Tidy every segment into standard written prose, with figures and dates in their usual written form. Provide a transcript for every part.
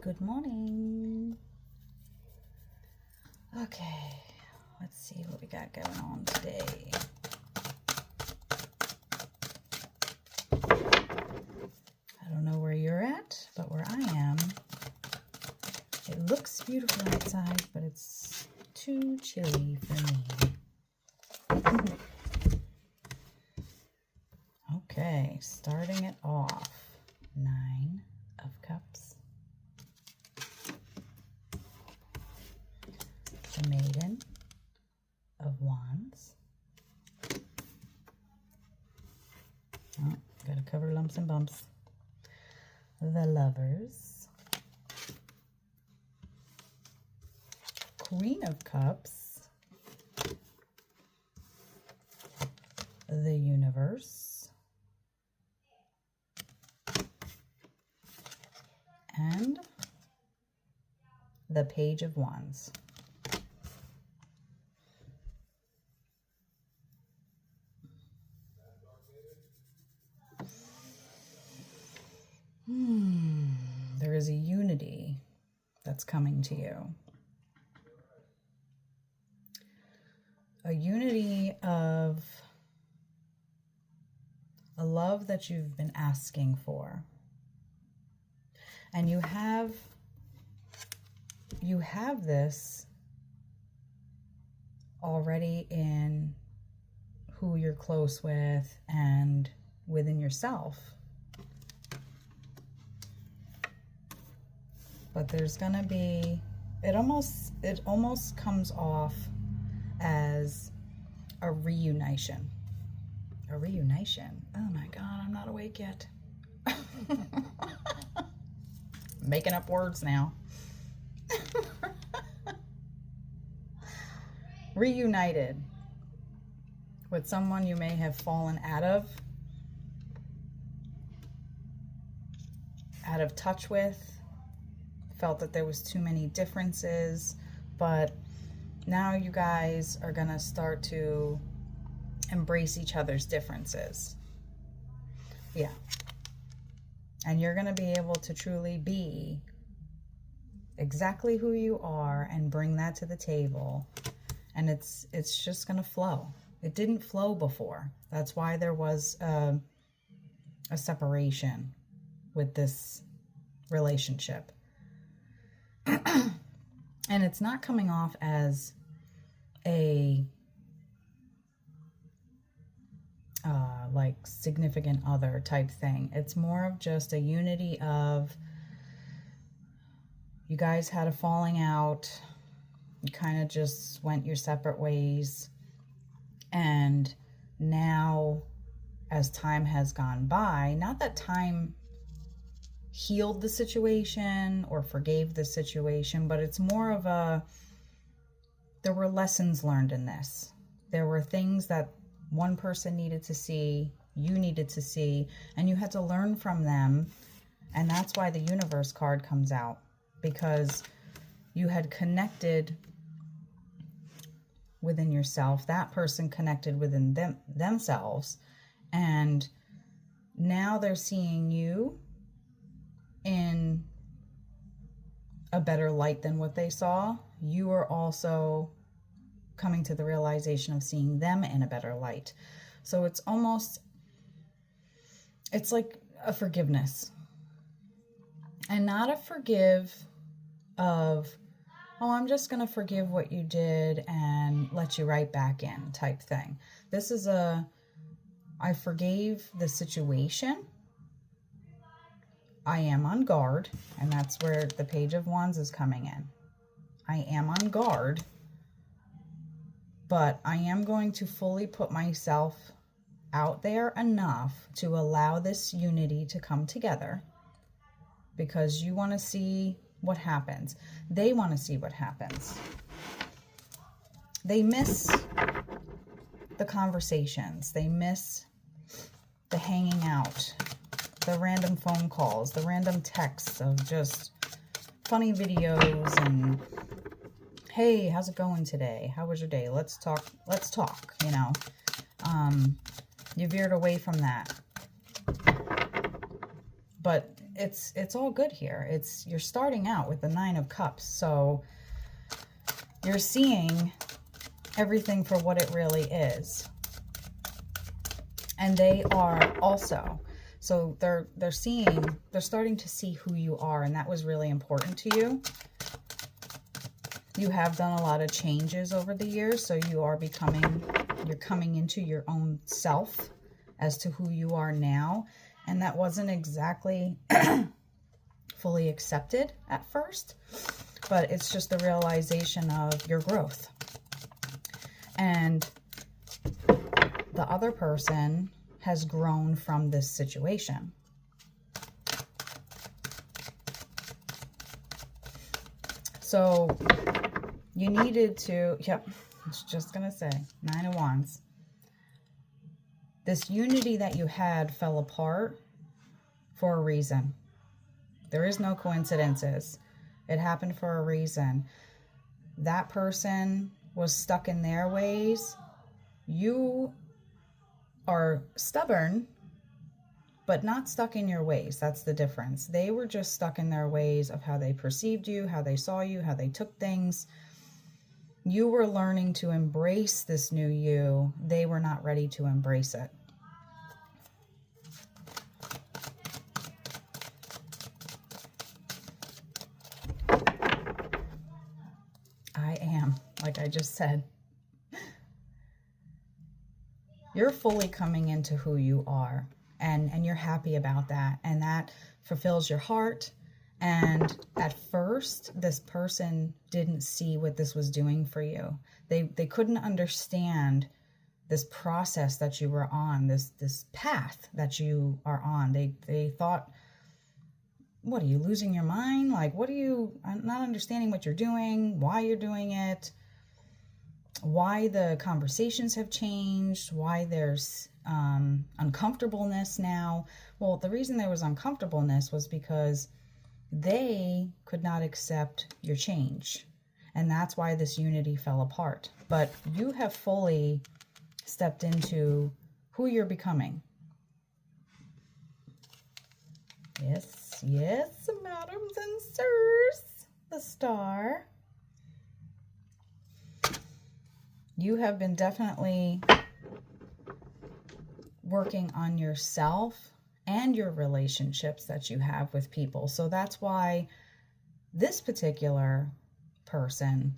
Good morning. Okay, let's see what we got going on today. I don't know where you're at, but where I am, it looks beautiful outside, but it's too chilly for me. Okay, starting it off. 9 of Cups. The Maiden of Wands. Oh, gotta cover lumps and bumps. The Lovers. Queen of Cups. The Universe. And the Page of Wands. There is a unity that's coming to you. A unity of a love that you've been asking for. And you have this already in who you're close with and within yourself. But there's gonna be, it almost comes off as a reunition. A reunition. Oh my God, I'm not awake yet. Making up words now. Reunited with someone you may have fallen out of touch with, felt that there was too many differences, but now you guys are gonna start to embrace each other's differences. Yeah. And you're gonna be able to truly be exactly who you are and bring that to the table. And it's just gonna flow. It didn't flow before. That's why there was a separation with this relationship. And it's not coming off as a like significant other type thing. It's more of just a unity of you guys had a falling out, you kind of just went your separate ways, and now as time has gone by, not that time healed the situation or forgave the situation, but it's more of there were lessons learned in this. There were things that one person needed to see, you needed to see, and you had to learn from them. And that's why the Universe card comes out, because you had connected within yourself. That person connected within themselves, and now they're seeing you in a better light than what they saw. You are also coming to the realization of seeing them in a better light. So it's like a forgiveness, and not a forgive of, oh, I'm just going to forgive what you did and let you right back in type thing. This is I forgave the situation. I am on guard, and that's where the Page of Wands is coming in. I am on guard, but I am going to fully put myself out there enough to allow this unity to come together, because you want to see what happens. They want to see what happens. They miss the conversations. They miss the hanging out, the random phone calls, the random texts of just funny videos and, hey, how's it going today? How was your day? Let's talk, you know. You veered away from that. But it's all good here. You're starting out with the Nine of Cups, so you're seeing everything for what it really is. And they are also. So they're starting to see who you are, and that was really important to you. You have done a lot of changes over the years, so you're coming into your own self as to who you are now. And that wasn't exactly fully accepted at first, but it's just the realization of your growth. And the other person has grown from this situation. So you needed to, yep, I was just going to say, 9 of Wands. This unity that you had fell apart for a reason. There is no coincidences. It happened for a reason. That person was stuck in their ways. You are stubborn, but not stuck in your ways. That's the difference. They were just stuck in their ways of how they perceived you, how they saw you, how they took things. You were learning to embrace this new you. They were not ready to embrace it. I am, like I just said. You're fully coming into who you are, and you're happy about that, and that fulfills your heart. And at first, this person didn't see what this was doing for you. They couldn't understand this process that you were on, this path that you are on. They thought, what, are you losing your mind? Like, I'm not understanding what you're doing, why you're doing it, why the conversations have changed, why there's uncomfortableness now. Well, the reason there was uncomfortableness was because they could not accept your change. And that's why this unity fell apart. But you have fully stepped into who you're becoming. Yes, yes, madams and sirs. The Star. You have been definitely working on yourself and your relationships that you have with people. So that's why this particular person,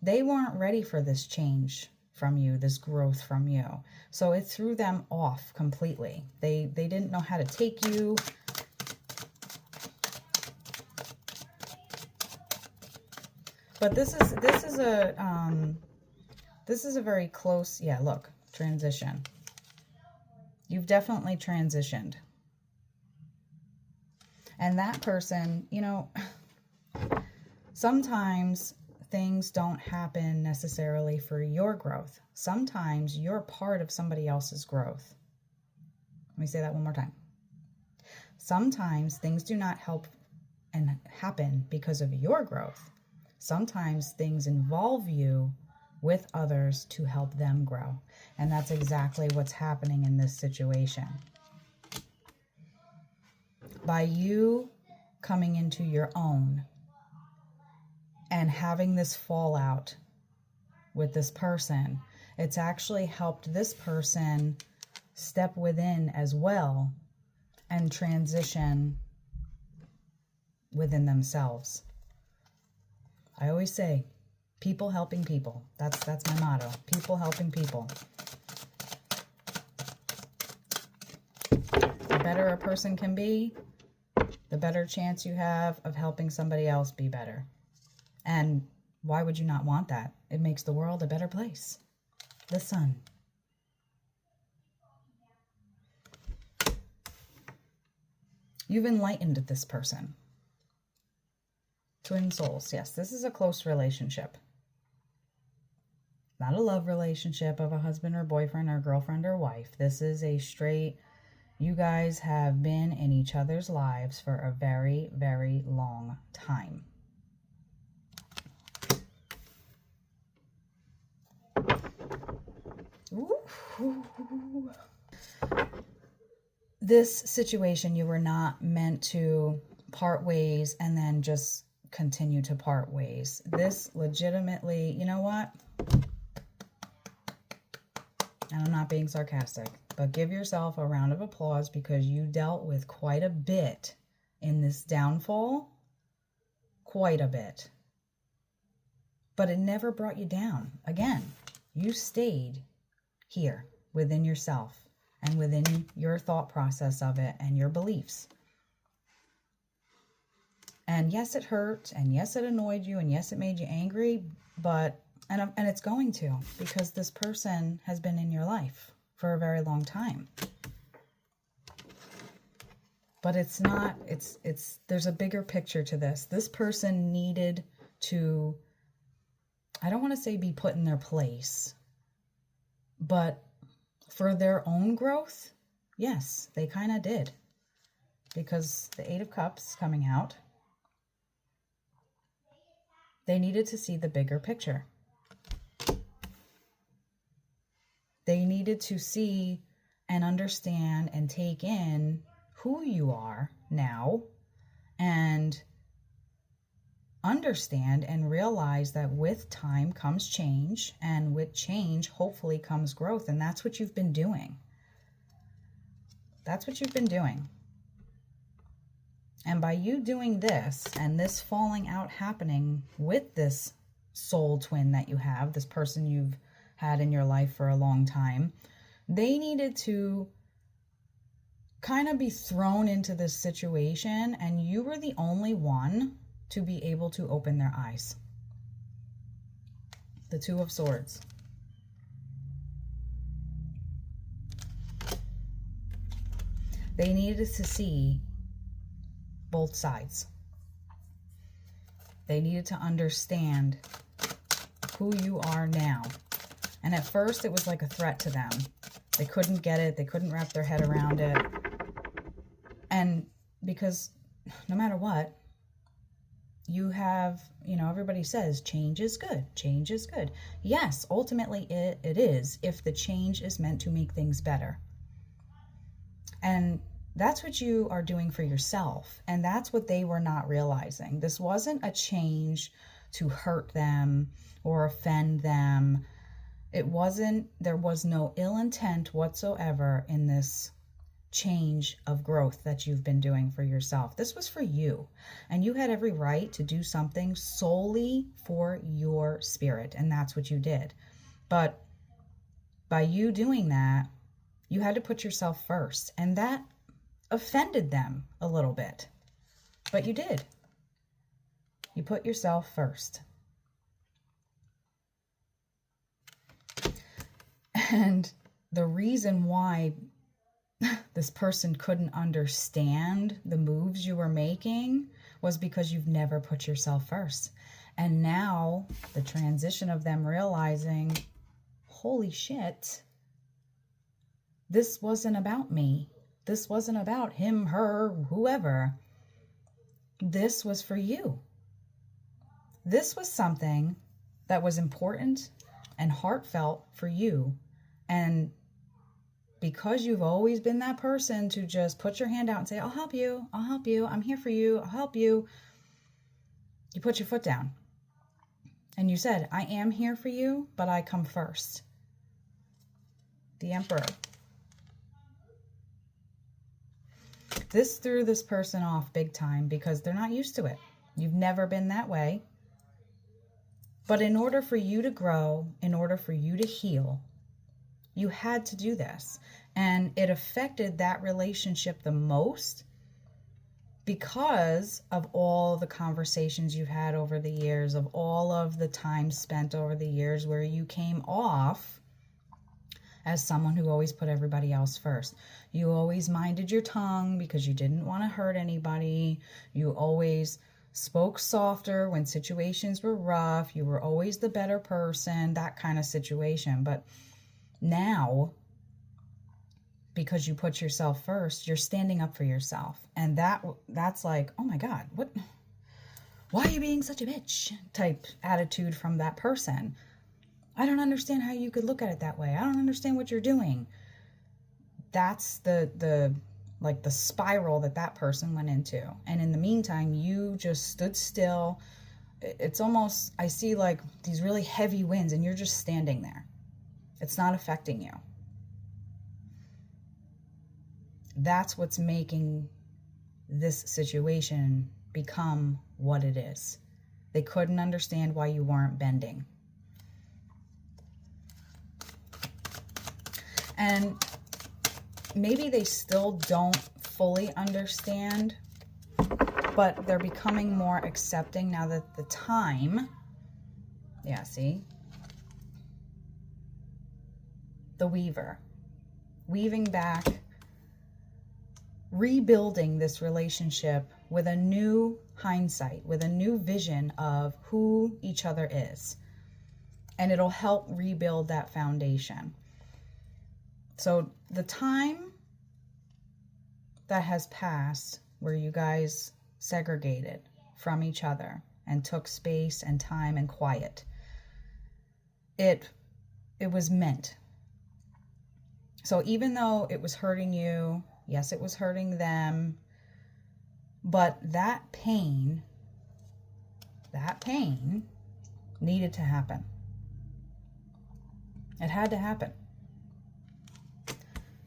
they weren't ready for this change from you, this growth from you. So it threw them off completely. They didn't know how to take you. But this is a very close, yeah, look, transition. You've definitely transitioned. And that person, you know, sometimes things don't happen necessarily for your growth. Sometimes you're part of somebody else's growth. Let me say that one more time. Sometimes things do not help and happen because of your growth. Sometimes things involve you with others to help them grow. And that's exactly what's happening in this situation. By you coming into your own and having this fallout with this person, it's actually helped this person step within as well and transition within themselves. I always say, people helping people. That's my motto. People helping people. The better a person can be, the better chance you have of helping somebody else be better. And why would you not want that? It makes the world a better place. The Sun. You've enlightened this person. Twin souls. Yes, this is a close relationship. Not a love relationship of a husband or boyfriend or girlfriend or wife. This is a straight, you guys have been in each other's lives for a very, very long time. Ooh. this situation, you were not meant to part ways and then just continue to part ways. This legitimately, you know what? And I'm not being sarcastic, but give yourself a round of applause because you dealt with quite a bit in this downfall. Quite a bit. But it never brought you down. Again, you stayed here within yourself and within your thought process of it and your beliefs. And yes, it hurt, and yes, it annoyed you, and yes, it made you angry, but and it's going to, because this person has been in your life for a very long time. But it's not, there's a bigger picture to this. This person needed to, I don't want to say be put in their place, but for their own growth, yes, they kind of did. Because the Eight of Cups coming out, they needed to see the bigger picture. They needed to see and understand and take in who you are now and understand and realize that with time comes change, and with change hopefully comes growth. And that's what you've been doing. That's what you've been doing. And by you doing this and this falling out happening with this soul twin that you have, this person you've had in your life for a long time, they needed to kind of be thrown into this situation, and you were the only one to be able to open their eyes. The Two of Swords. They needed to see both sides. They needed to understand who you are now. And at first it was like a threat to them. They couldn't get it. They couldn't wrap their head around it. And because no matter what, you have, everybody says change is good. Change is good. Yes, ultimately it is, if the change is meant to make things better. And that's what you are doing for yourself. And that's what they were not realizing. This wasn't a change to hurt them or offend them. There was no ill intent whatsoever in this change of growth that you've been doing for yourself. This was for you. And you had every right to do something solely for your spirit. And that's what you did. But by you doing that, you had to put yourself first. And that offended them a little bit. But you did. You put yourself first. And the reason why this person couldn't understand the moves you were making was because you've never put yourself first. And now the transition of them realizing, holy shit, this wasn't about me. This wasn't about him, her, whoever. This was for you. This was something that was important and heartfelt for you. And because you've always been that person to just put your hand out and say, I'll help you, I'm here for you, I'll help you. You put your foot down. And you said, I am here for you, but I come first. The Emperor. This threw this person off big time because they're not used to it. You've never been that way. But in order for you to grow, in order for you to heal, you had to do this. And it affected that relationship the most because of all the conversations you've had over the years, of all of the time spent over the years where you came off as someone who always put everybody else first. You always minded your tongue because you didn't want to hurt anybody. You always spoke softer when situations were rough. You were always the better person, that kind of situation. But now, because you put yourself first, you're standing up for yourself. And that's like, oh my God, what? Why are you being such a bitch? Type attitude from that person. I don't understand how you could look at it that way. I don't understand what you're doing. That's the like the spiral that that person went into. And in the meantime, you just stood still. It's almost, I see like these really heavy winds and you're just standing there. It's not affecting you. That's what's making this situation become what it is. They couldn't understand why you weren't bending. And maybe they still don't fully understand, but they're becoming more accepting now that the time, yeah, see? The weaver, weaving back, rebuilding this relationship with a new hindsight, with a new vision of who each other is. And it'll help rebuild that foundation. So the time that has passed where you guys segregated from each other and took space and time and quiet, it was meant. So even though it was hurting you, yes, it was hurting them, but that pain needed to happen. It had to happen.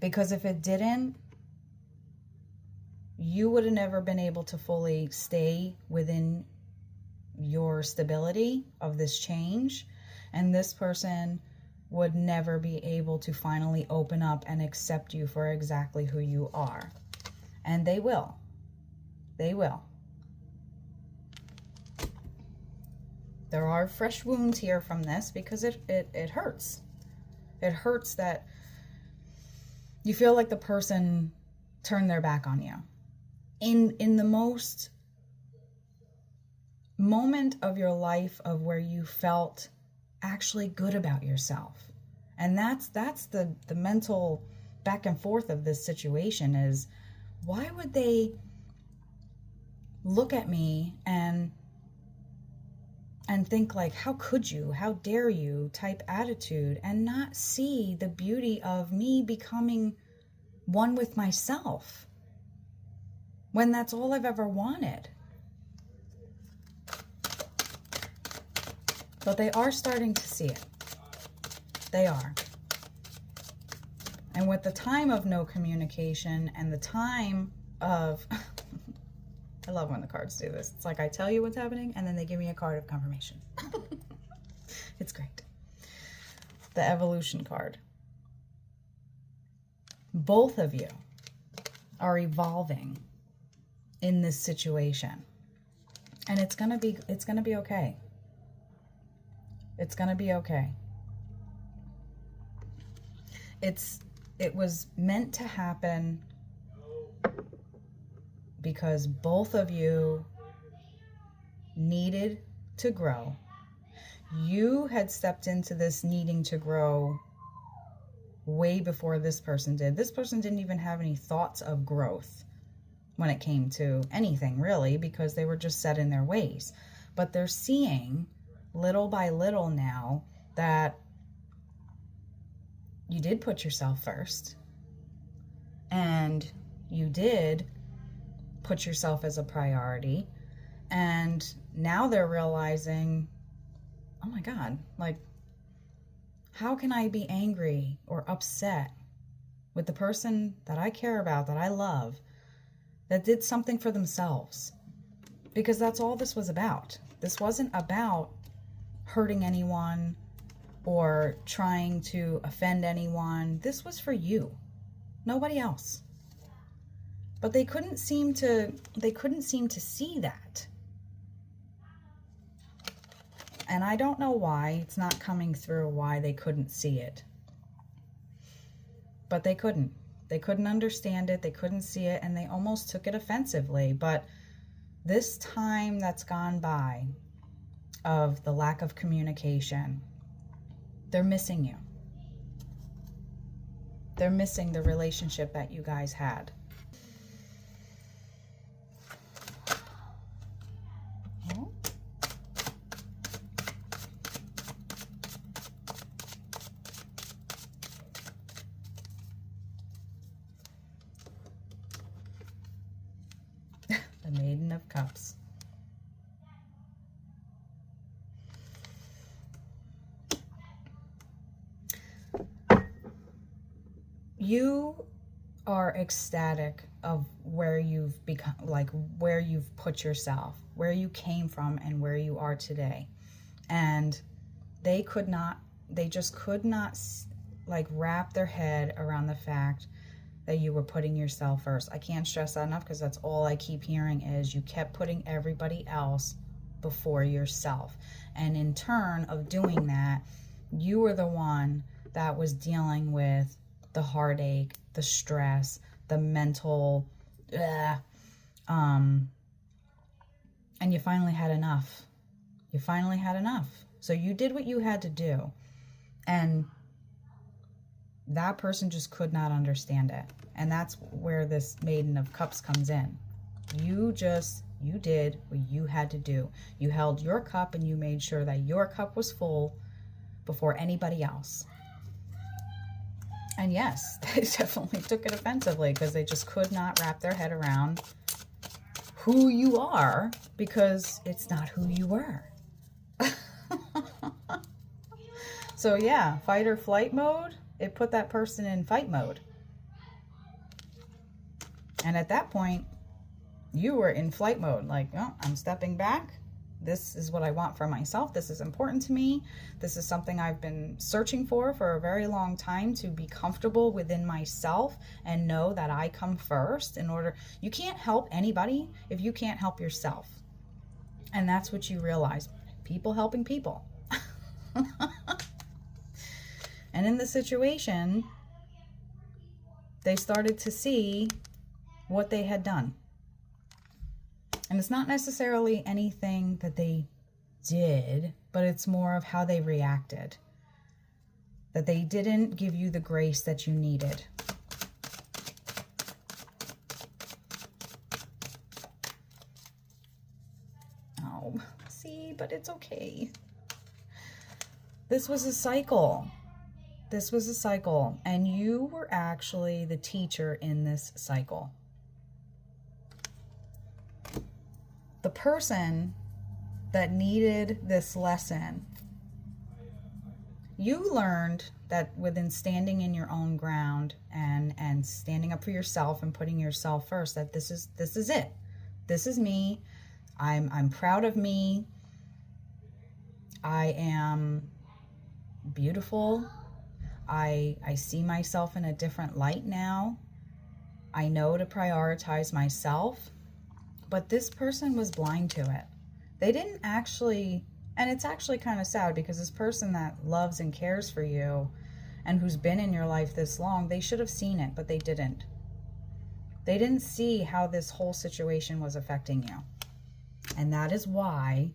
Because if it didn't, you would have never been able to fully stay within your stability of this change. And this person would never be able to finally open up and accept you for exactly who you are. And they will. They will. There are fresh wounds here from this because it hurts. It hurts that you feel like the person turned their back on you. In the most moment of your life of where you felt actually good about yourself. And that's the mental back and forth of this situation is, why would they look at me and think like, how could you, how dare you type attitude, and not see the beauty of me becoming one with myself when that's all I've ever wanted. But they are starting to see it. They are. And with the time of no communication and the time of, I love when the cards do this. It's like I tell you what's happening and then they give me a card of confirmation. It's great. The evolution card. Both of you are evolving in this situation. And it's gonna be okay. It's gonna be okay. It was meant to happen because both of you needed to grow. You had stepped into this needing to grow way before this person did. This person didn't even have any thoughts of growth when it came to anything, really, because they were just set in their ways. But they're seeing little by little now that you did put yourself first, and you did put yourself as a priority, and now they're realizing, oh my God, like, how can I be angry or upset with the person that I care about, that I love, that did something for themselves? Because that's all this was about. This wasn't about hurting anyone or trying to offend anyone. This was for you, nobody else. But they couldn't seem to see that. And I don't know why. It's not coming through why they couldn't see it. But they couldn't. They couldn't understand it. They couldn't see it. And they almost took it offensively. But this time that's gone by of the lack of communication, they're missing you. They're missing the relationship that you guys had. Maiden of Cups. You are ecstatic of where you've become, like where you've put yourself, where you came from and where you are today. And they just could not like wrap their head around the fact that you were putting yourself first. I can't stress that enough, because that's all I keep hearing is you kept putting everybody else before yourself. And in turn of doing that, you were the one that was dealing with the heartache, the stress, the mental, and you finally had enough. You finally had enough. So you did what you had to do. And that person just could not understand it. And that's where this Maiden of Cups comes in. You did what you had to do. You held your cup and you made sure that your cup was full before anybody else. And yes, they definitely took it offensively, because they just could not wrap their head around who you are, because it's not who you were. So yeah, fight or flight mode, it put that person in fight mode. And at that point, you were in flight mode. Like, oh, I'm stepping back. This is what I want for myself. This is important to me. This is something I've been searching for a very long time, to be comfortable within myself and know that I come first. You can't help anybody if you can't help yourself. And that's what you realize. People helping people. And in the situation, they started to see what they had done. And it's not necessarily anything that they did, but it's more of how they reacted. That they didn't give you the grace that you needed. Oh, see, but it's okay. This was a cycle. This was a cycle, and you were actually the teacher in this cycle. The person that needed this lesson, you learned that within standing in your own ground and standing up for yourself and putting yourself first, that this is it. This is me. I'm proud of me. I am beautiful. I see myself in a different light now. I know to prioritize myself. But this person was blind to it. They didn't actually, and it's actually kind of sad, because this person that loves and cares for you and who's been in your life this long, they should have seen it, but they didn't. They didn't see how this whole situation was affecting you. And that is why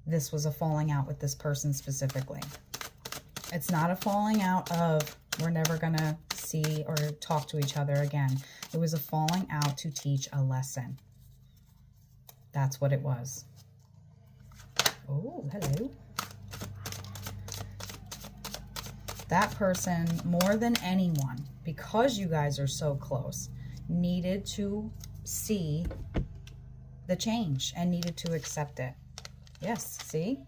this was a falling out with this person specifically. It's not a falling out of we're never going to see or talk to each other again. It was a falling out to teach a lesson. That's what it was. Oh, hello. That person, more than anyone, because you guys are so close, needed to see the change and needed to accept it. Yes, see?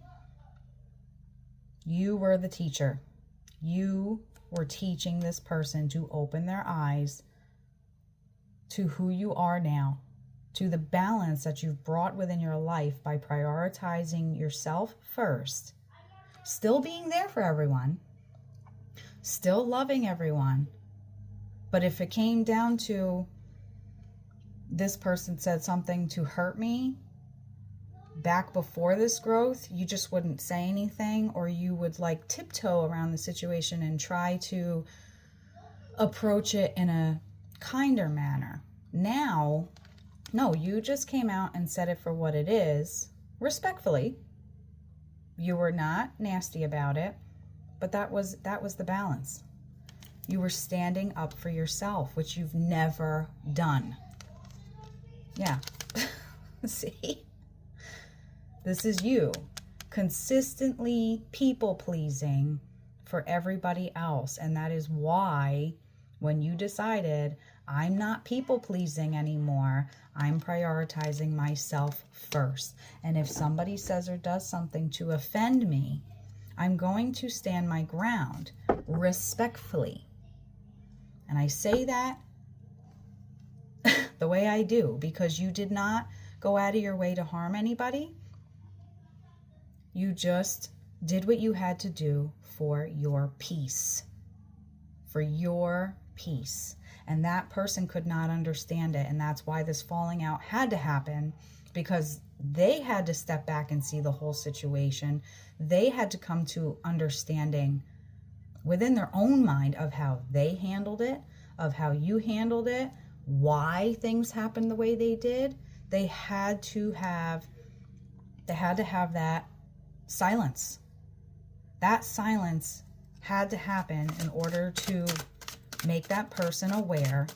You were the teacher. You were teaching this person to open their eyes to who you are now, to the balance that you've brought within your life by prioritizing yourself first, still being there for everyone, still loving everyone. But if it came down to this person said something to hurt me back before this growth, you just wouldn't say anything, or you would like tiptoe around the situation and try to approach it in a kinder manner. Now, no, you just came out and said it for what it is, respectfully. You were not nasty about it, but that was the balance. You were standing up for yourself, which you've never done. Yeah. See? This is you consistently people-pleasing for everybody else. And that is why when you decided, I'm not people pleasing anymore. I'm prioritizing myself first. And if somebody says or does something to offend me, I'm going to stand my ground respectfully. And I say that the way I do because you did not go out of your way to harm anybody. You just did what you had to do for your peace. For your peace. And that person could not understand it. And that's why this falling out had to happen, because they had to step back and see the whole situation. They had to come to understanding within their own mind of how they handled it, of how you handled it, why things happened the way they did. They had to have that silence. That silence had to happen in order to make that person aware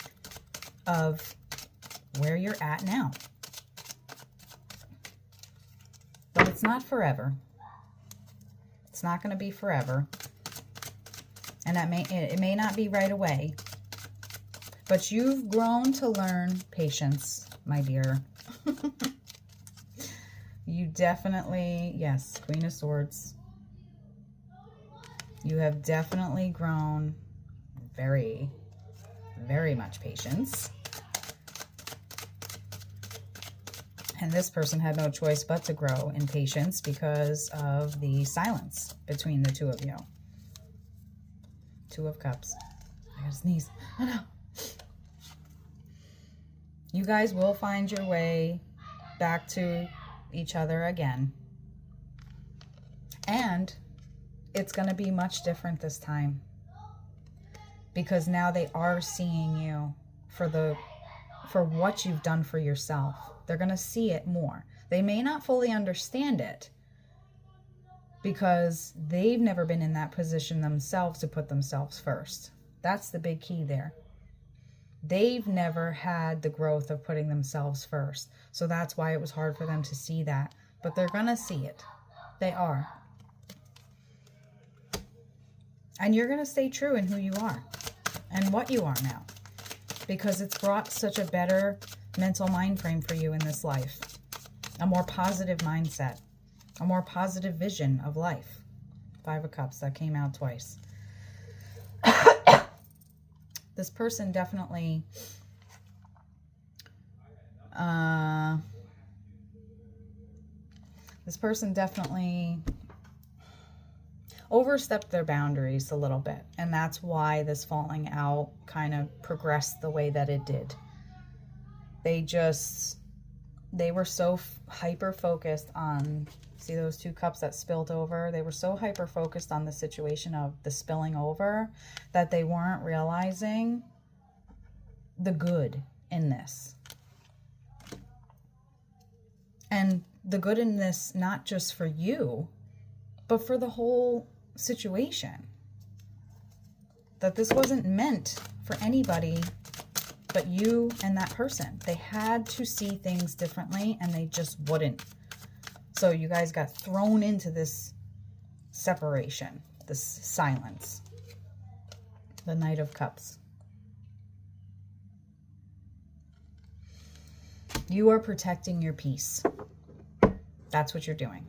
of where you're at now. But it's not forever. It's not going to be forever. And it may not be right away. But you've grown to learn patience, my dear. You definitely, yes, Queen of Swords. You have definitely grown very, very much patience. And this person had no choice but to grow in patience because of the silence between the two of you. Two of Cups. I gotta sneeze. Oh no. You guys will find your way back to each other again. And it's going to be much different this time. Because now they are seeing you for what you've done for yourself. They're going to see it more. They may not fully understand it because they've never been in that position themselves to put themselves first. That's the big key there. They've never had the growth of putting themselves first. So that's why it was hard for them to see that. But they're going to see it. They are. And you're going to stay true in who you are and what you are now. Because it's brought such a better mental mind frame for you in this life. A more positive mindset. A more positive vision of life. 5 of Cups. That came out twice. This person definitely overstepped their boundaries a little bit. And that's why this falling out kind of progressed the way that it did. They were so hyper-focused on, see those 2 cups that spilled over? They were so hyper-focused on the situation of the spilling over that they weren't realizing the good in this. And the good in this, not just for you, but for the whole situation. That this wasn't meant for anybody but you and that person. They had to see things differently and they just wouldn't. So you guys got thrown into this separation, this silence. The Knight of Cups. You are protecting your peace. That's what you're doing.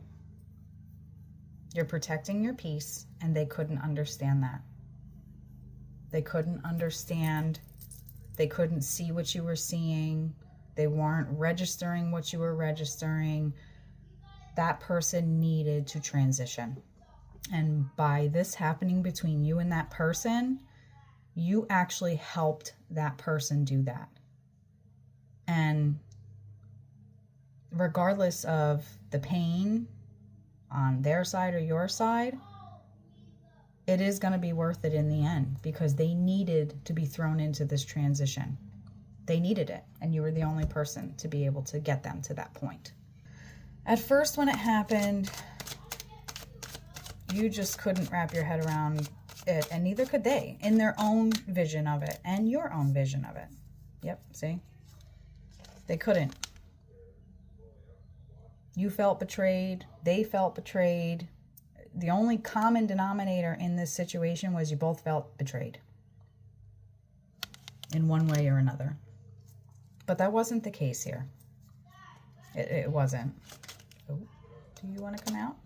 You're protecting your peace, and they couldn't understand that. They couldn't understand. They couldn't see what you were seeing. They weren't registering what you were registering. That person needed to transition. And by this happening between you and that person, you actually helped that person do that. And regardless of the pain on their side or your side, it is going to be worth it in the end because they needed to be thrown into this transition. They needed it, and you were the only person to be able to get them to that point. At first, when it happened, you just couldn't wrap your head around it, and neither could they, in their own vision of it and your own vision of it. Yep, see? They couldn't. You felt betrayed. They felt betrayed. The only common denominator in this situation was you both felt betrayed. in one way or another. But that wasn't the case here. It wasn't. Oh, do you want to come out?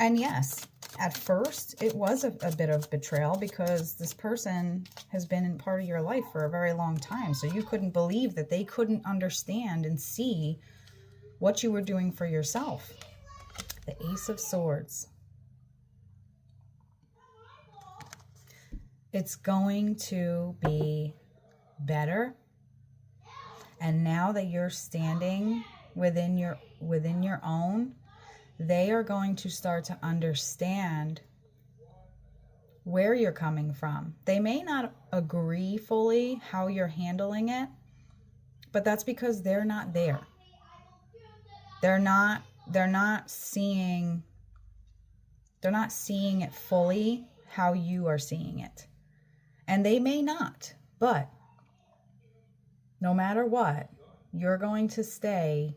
And yes, at first it was a bit of betrayal, because this person has been in part of your life for a very long time. So you couldn't believe that they couldn't understand and see what you were doing for yourself. The Ace of Swords. It's going to be better. And now that you're standing within your own, they are going to start to understand where you're coming from. They may not agree fully how you're handling it, but that's because they're not there. They're not seeing it fully how you are seeing it. And they may not, but no matter what, you're going to stay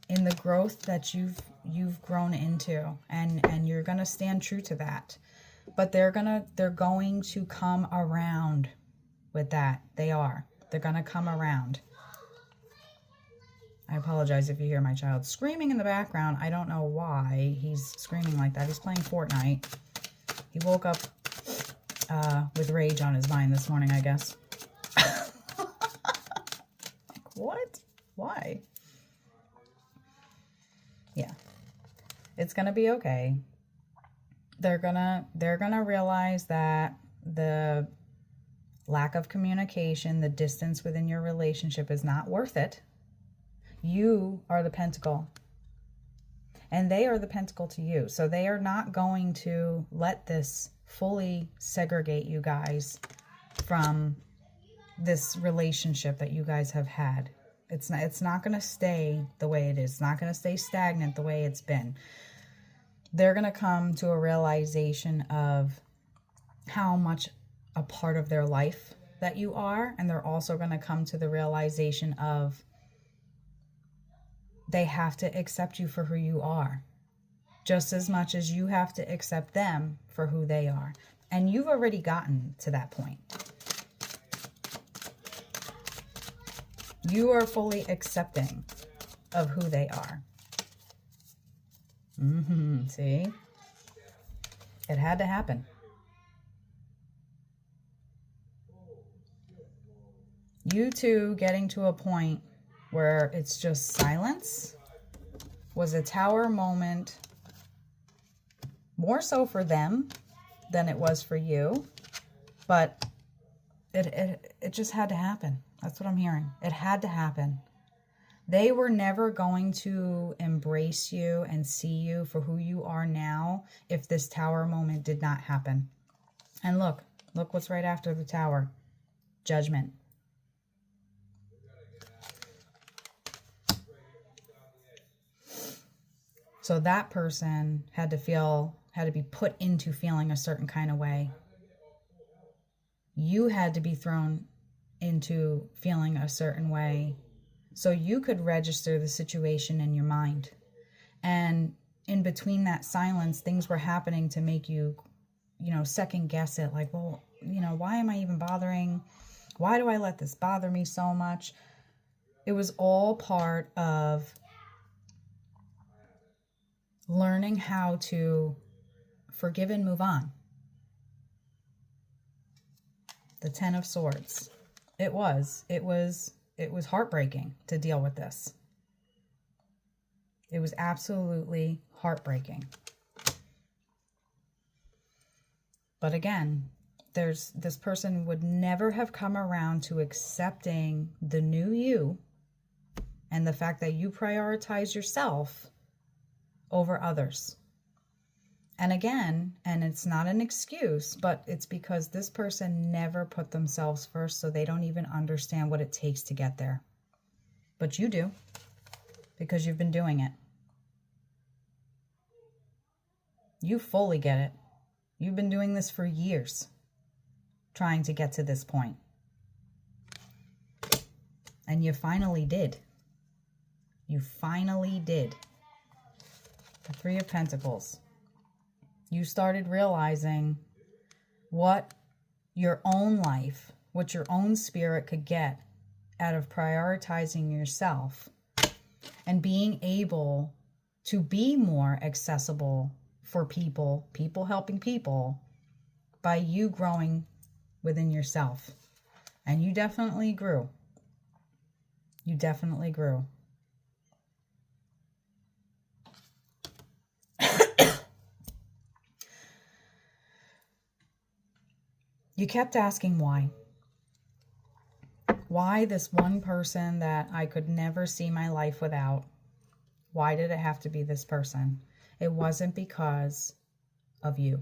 in the growth that you've grown into, and you're going to stand true to that. But they're going to come around with that. They're going to come around. I apologize if you hear my child screaming in the background. I don't know why he's screaming like that. He's playing Fortnite. He woke up with rage on his mind this morning, I guess. Like, what? Why? Yeah. It's going to be okay. They're gonna realize that the lack of communication, the distance within your relationship is not worth it. You are the pentacle, and they are the pentacle to you. So they are not going to let this fully segregate you guys from this relationship that you guys have had. It's not going to stay the way it is. It's not going to stay stagnant the way it's been. They're going to come to a realization of how much a part of their life that you are. And they're also going to come to the realization of they have to accept you for who you are, just as much as you have to accept them for who they are. And you've already gotten to that point. You are fully accepting of who they are. See? It had to happen. You two getting to a point where it's just silence was a tower moment, more so for them than it was for you. But it just had to happen. That's what I'm hearing. It had to happen. They were never going to embrace you and see you for who you are now if this tower moment did not happen. And look what's right after the tower. Judgment. So that person had to be put into feeling a certain kind of way. You had to be thrown into feeling a certain way so you could register the situation in your mind. And in between that silence, things were happening to make you, second guess it. Like, well, why am I even bothering? Why do I let this bother me so much? It was all part of learning how to forgive and move on. The Ten of Swords. It was heartbreaking to deal with this. It was absolutely heartbreaking. But again, this person would never have come around to accepting the new you and the fact that you prioritize yourself over others. And again, and it's not an excuse, but it's because this person never put themselves first, so they don't even understand what it takes to get there. But you do, because you've been doing it. You fully get it. You've been doing this for years, trying to get to this point. And you finally did. You finally did. The Three of Pentacles. You started realizing what your own life, what your own spirit could get out of prioritizing yourself and being able to be more accessible for people helping people by you growing within yourself. And you definitely grew. You definitely grew. You kept asking why. Why this one person that I could never see my life without? Why did it have to be this person? It wasn't because of you.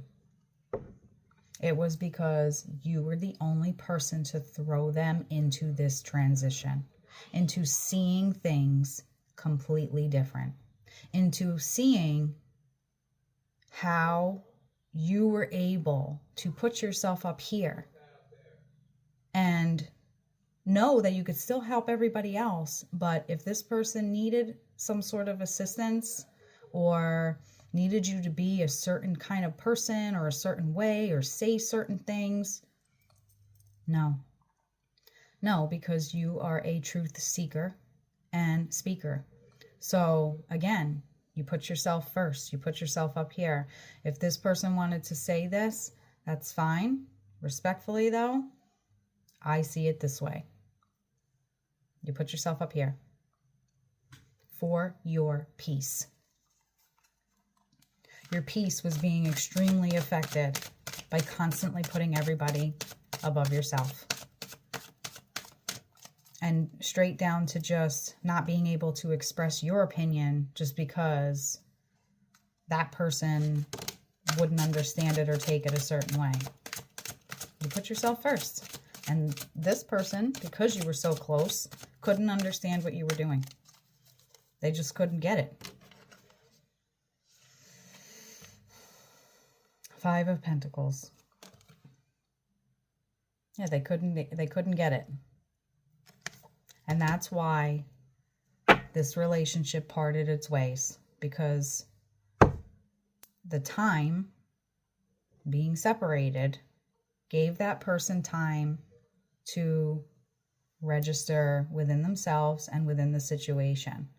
It was because you were the only person to throw them into this transition, into seeing things completely different, into seeing how you were able to put yourself up here and know that you could still help everybody else. But if this person needed some sort of assistance or needed you to be a certain kind of person or a certain way or say certain things, no, because you are a truth seeker and speaker. So again, you put yourself first. You put yourself up here. If this person wanted to say this, that's fine. Respectfully, though, I see it this way. You put yourself up here for your peace. Your peace was being extremely affected by constantly putting everybody above yourself. And straight down to just not being able to express your opinion just because that person wouldn't understand it or take it a certain way. You put yourself first. And this person, because you were so close, couldn't understand what you were doing. They just couldn't get it. 5 of Pentacles. Yeah, they couldn't get it. And that's why this relationship parted its ways, because the time being separated gave that person time to register within themselves and within the situation.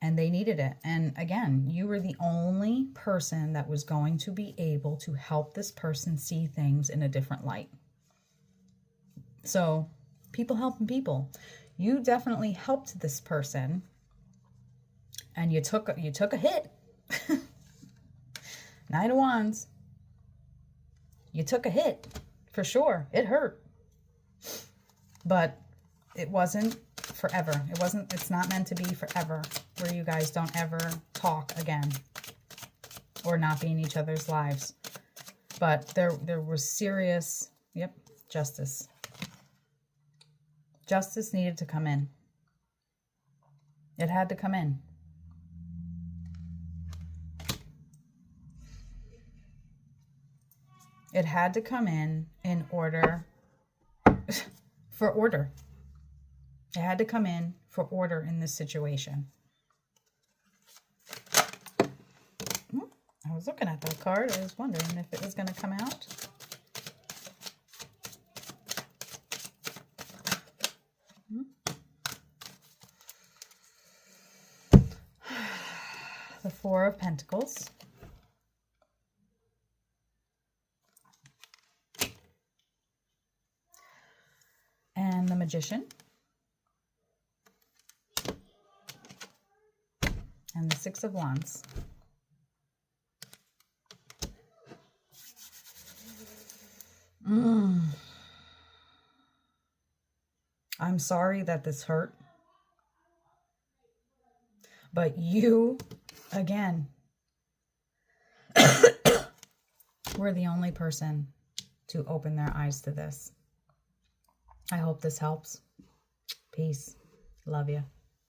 And they needed it. And again, you were the only person that was going to be able to help this person see things in a different light. So, people helping people. You definitely helped this person, and you took a hit. Knight of Wands. You took a hit, for sure. It hurt. But it wasn't forever. It's not meant to be forever, where you guys don't ever talk again or not be in each other's lives. But there was serious, justice. Justice needed to come in. It had to come in. It had to come in order, for order. It had to come in for order in this situation. I was looking at that card. I was wondering if it was going to come out. The 4 of Pentacles. And the Magician. And the 6 of Wands. I'm sorry that this hurt. But you, again, were the only person to open their eyes to this. I hope this helps. Peace. Love you.